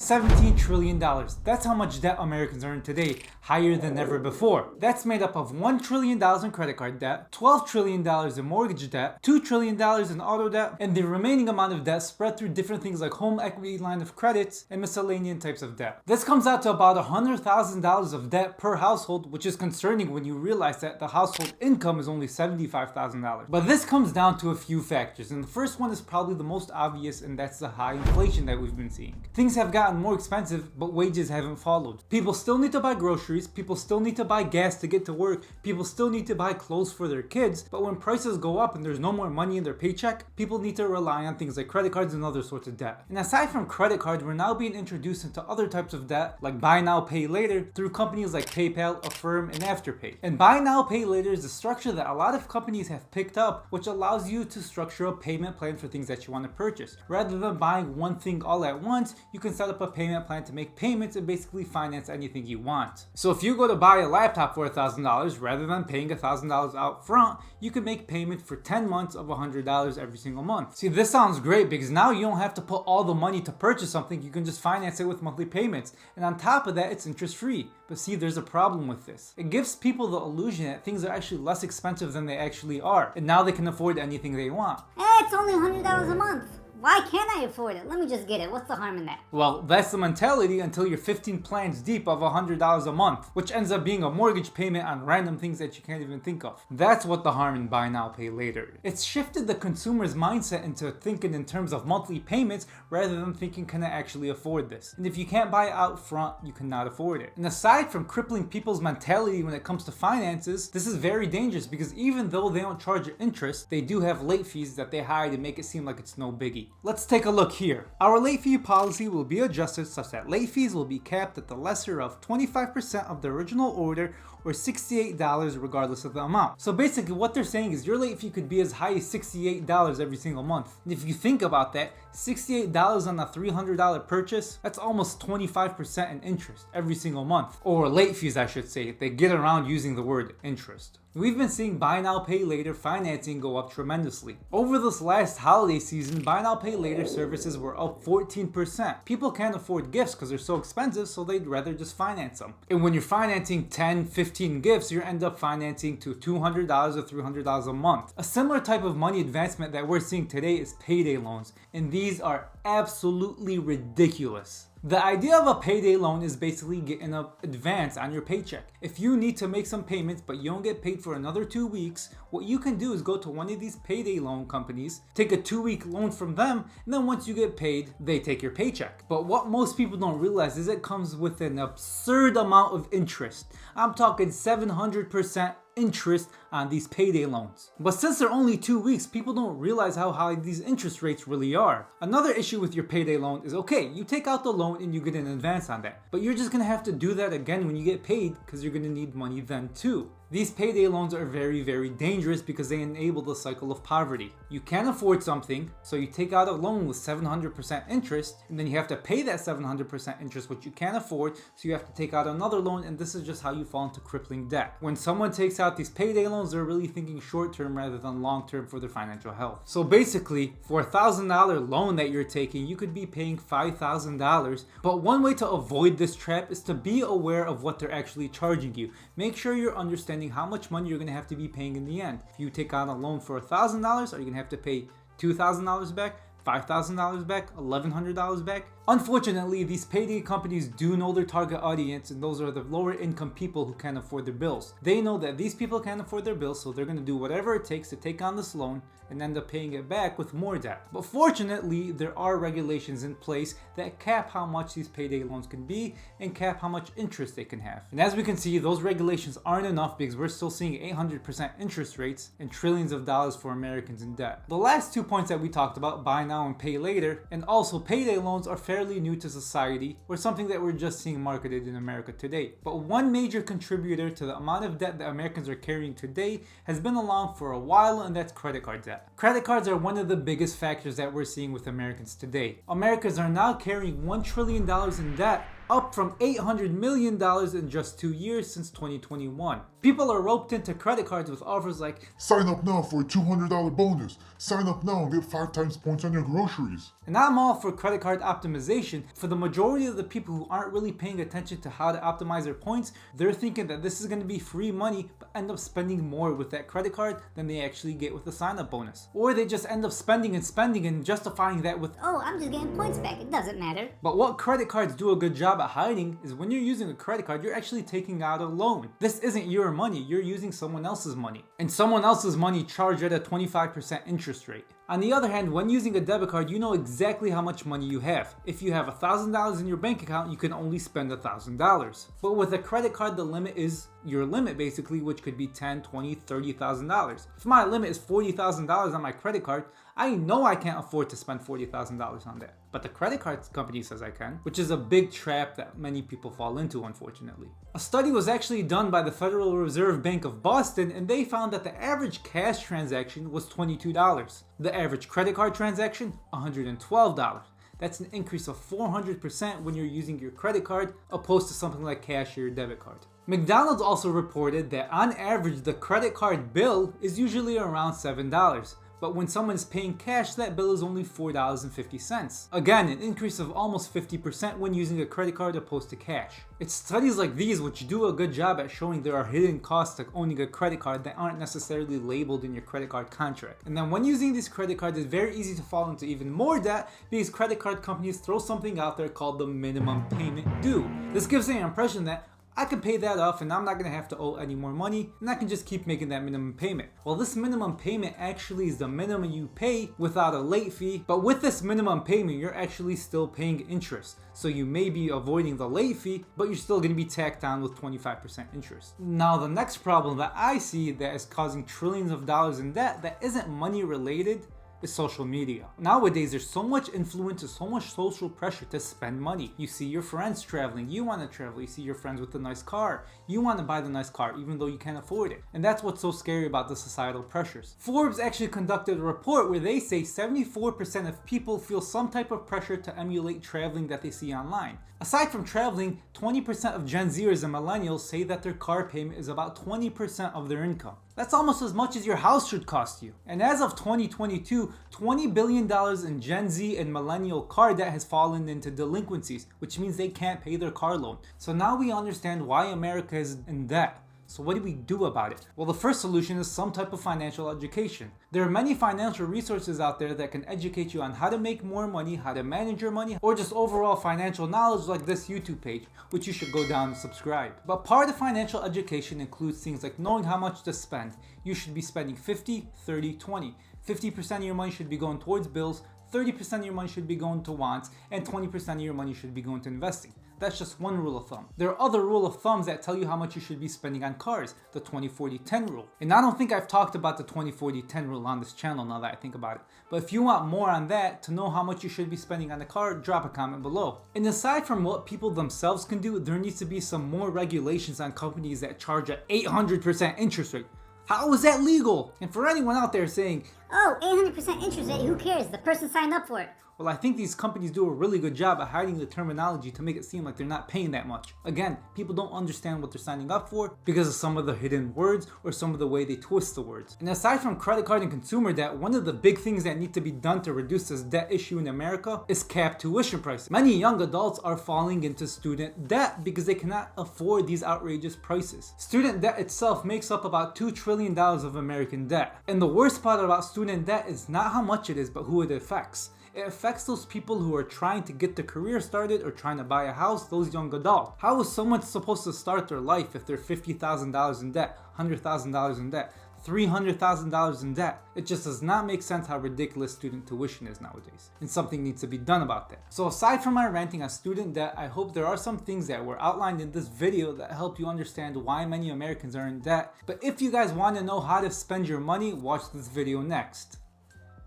$17 trillion. That's how much debt Americans earn today, higher than ever before. That's made up of $1 trillion in credit card debt, $12 trillion in mortgage debt, $2 trillion in auto debt, and the remaining amount of debt spread through different things like home equity line of credits and miscellaneous types of debt. This comes out to about $100,000 of debt per household, which is concerning when you realize that the household income is only $75,000. But this comes down to a few factors, and the first one is probably the most obvious, and that's the high inflation that we've been seeing. Things have gotten more expensive, but wages haven't followed. People still need to buy groceries, people still need to buy gas to get to work, people still need to buy clothes for their kids, but when prices go up and there's no more money in their paycheck, people need to rely on things like credit cards and other sorts of debt. And aside from credit cards, we're now being introduced into other types of debt, like buy now, pay later, through companies like PayPal, Affirm, and Afterpay. And buy now, pay later is a structure that a lot of companies have picked up, which allows you to structure a payment plan for things that you want to purchase. Rather than buying one thing all at once, you can set up a payment plan to make payments and basically finance anything you want. So if you go to buy a laptop for $1,000, rather than paying $1,000 out front, you can make payments for 10 months of $100 every single month. See, this sounds great because now you don't have to put all the money to purchase something, you can just finance it with monthly payments. And on top of that, it's interest free. But see, there's a problem with this. It gives people the illusion that things are actually less expensive than they actually are, and now they can afford anything they want. It's only $100 a month. Why can't I afford it? Let me just get it. What's the harm in that? Well, that's the mentality until you're 15 plans deep of $100 a month, which ends up being a mortgage payment on random things that you can't even think of. That's what the harm in buy now, pay later. It's shifted the consumer's mindset into thinking in terms of monthly payments rather than thinking, can I actually afford this? And if you can't buy it out front, you cannot afford it. And aside from crippling people's mentality when it comes to finances, this is very dangerous because even though they don't charge interest, they do have late fees that they hide and make it seem like it's no biggie. Let's take a look here. Our late fee policy will be adjusted such that late fees will be capped at the lesser of 25% of the original order or $68 regardless of the amount. So basically what they're saying is your late fee could be as high as $68 every single month. And if you think about that, $68 on a $300 purchase, that's almost 25% in interest every single month. Or late fees, I should say. They get around using the word interest. We've been seeing buy now, pay later financing go up tremendously. Over this last holiday season, buy now, pay later services were up 14%. People can't afford gifts because they're so expensive, so they'd rather just finance them. And when you're financing 10, 15 gifts, you end up financing to $200 or $300 a month. A similar type of money advancement that we're seeing today is payday loans, and these are absolutely ridiculous. The idea of a payday loan is basically getting an advance on your paycheck. If you need to make some payments but you don't get paid for another 2 weeks, what you can do is go to one of these payday loan companies, take a 2-week loan from them, and then once you get paid, they take your paycheck. But what most people don't realize is it comes with an absurd amount of interest. I'm talking 700% interest on these payday loans. But since they're only 2 weeks, people don't realize how high these interest rates really are. Another issue with your payday loan is, okay, you take out the loan and you get an advance on that, but you're just gonna have to do that again when you get paid because you're gonna need money then too. These payday loans are very, very dangerous because they enable the cycle of poverty. You can't afford something, so you take out a loan with 700% interest, and then you have to pay that 700% interest, which you can't afford, so you have to take out another loan, and this is just how you fall into crippling debt. When someone takes out these payday loans, they're really thinking short term rather than long term for their financial health. So basically, for a $1,000 loan that you're taking, you could be paying $5,000, but one way to avoid this trap is to be aware of what they're actually charging you. Make sure you're understanding how much money you're going to have to be paying in the end. If you take out a loan for $1,000, are you going to have to pay $2,000 back, $5,000 back, $1,100 back? Unfortunately, these payday companies do know their target audience, and those are the lower income people who can't afford their bills. They know that these people can't afford their bills, so they're going to do whatever it takes to take on this loan and end up paying it back with more debt. But fortunately, there are regulations in place that cap how much these payday loans can be and cap how much interest they can have. And as we can see, those regulations aren't enough because we're still seeing 800% interest rates and trillions of dollars for Americans in debt. The last 2 points that we talked about, buy now and pay later, and also payday loans, are fairly new to society, or something that we're just seeing marketed in America today. But one major contributor to the amount of debt that Americans are carrying today has been along for a while, and that's credit card debt. Credit cards are one of the biggest factors that we're seeing with Americans today. Americans are now carrying $1 trillion in debt, up from $800 million in just 2 years since 2021. People are roped into credit cards with offers like, sign up now for a $200 bonus. Sign up now and get 5 times points on your groceries. and I'm all for credit card optimization. For the majority of the people who aren't really paying attention to how to optimize their points, they're thinking that this is going to be free money, but end up spending more with that credit card than they actually get with the sign-up bonus. Or they just end up spending and justifying that with, Oh, I'm just getting points back. It doesn't matter. but what credit cards do a good job at hiding is when you're using a credit card, you're actually taking out a loan. This isn't your money, you're using someone else's money. And someone else's money charged at a 25% interest rate. On the other hand, when using a debit card, you know exactly how much money you have. If you have $1,000 in your bank account, you can only spend $1,000. But with a credit card, the limit is your limit basically, which could be $10,000, $20,000, $30,000. If my limit is $40,000 on my credit card, I know I can't afford to spend $40,000 on that. But the credit card company says I can, which is a big trap that many people fall into, unfortunately. A study was actually done by the Federal Reserve Bank of Boston, and they found that the average cash transaction was $22. The average credit card transaction, $112. That's an increase of 400% when you're using your credit card opposed to something like cash or your debit card. McDonald's also reported that on average the credit card bill is usually around $7. But when someone is paying cash, that bill is only $4.50. Again, an increase of almost 50% when using a credit card opposed to cash. It's studies like these which do a good job at showing there are hidden costs to owning a credit card that aren't necessarily labeled in your credit card contract. And then when using these credit cards, it's very easy to fall into even more debt because credit card companies throw something out there called the minimum payment due. This gives the impression that I can pay that off and I'm not going to have to owe any more money and I can just keep making that minimum payment. Well, this minimum payment actually is the minimum you pay without a late fee, but with this minimum payment you're actually still paying interest. So you may be avoiding the late fee, but you're still going to be tacked on with 25% interest. Now the next problem that I see that is causing trillions of dollars in debt that isn't money related is social media. Nowadays, there's so much influence and so much social pressure to spend money. You see your friends traveling, you want to travel, you see your friends with a nice car, you want to buy the nice car even though you can't afford it. And that's what's so scary about the societal pressures. Forbes actually conducted a report where they say 74% of people feel some type of pressure to emulate traveling that they see online. Aside from traveling, 20% of Gen Zers and millennials say that their car payment is about 20% of their income. That's almost as much as your house should cost you. And as of 2022, $20 billion in Gen Z and millennial car debt has fallen into delinquencies, which means they can't pay their car loan. So now we understand why America is in debt. So what do we do about it? Well, the first solution is some type of financial education. There are many financial resources out there that can educate you on how to make more money, how to manage your money, or just overall financial knowledge like this YouTube page, which you should go down and subscribe. But part of financial education includes things like knowing how much to spend. You should be spending 50, 30, 20. 50% of your money should be going towards bills, 30% of your money should be going to wants, and 20% of your money should be going to investing. That's just one rule of thumb. There are other rule of thumbs that tell you how much you should be spending on cars, the 20-40-10 rule. And I don't think I've talked about the 20-40-10 rule on this channel now that I think about it. But if you want more on that, to know how much you should be spending on a car, drop a comment below. And aside from what people themselves can do, there needs to be some more regulations on companies that charge an 800% interest rate. How is that legal? And for anyone out there saying, Oh, 800% interest rate, who cares? The person signed up for it. well, I think these companies do a really good job at hiding the terminology to make it seem like they're not paying that much. Again, people don't understand what they're signing up for because of some of the hidden words or some of the way they twist the words. And aside from credit card and consumer debt, one of the big things that need to be done to reduce this debt issue in America is cap tuition prices. Many young adults are falling into student debt because they cannot afford these outrageous prices. Student debt itself makes up about $2 trillion of American debt. And the worst part about student debt is not how much it is, but who it affects. It affects those people who are trying to get their career started or trying to buy a house, those young adults. How is someone supposed to start their life if they're $50,000 in debt, $100,000 in debt, $300,000 in debt? It just does not make sense how ridiculous student tuition is nowadays. And something needs to be done about that. So aside from my ranting on student debt, I hope there are some things that were outlined in this video that help you understand why many Americans are in debt. But if you guys want to know how to spend your money, watch this video next.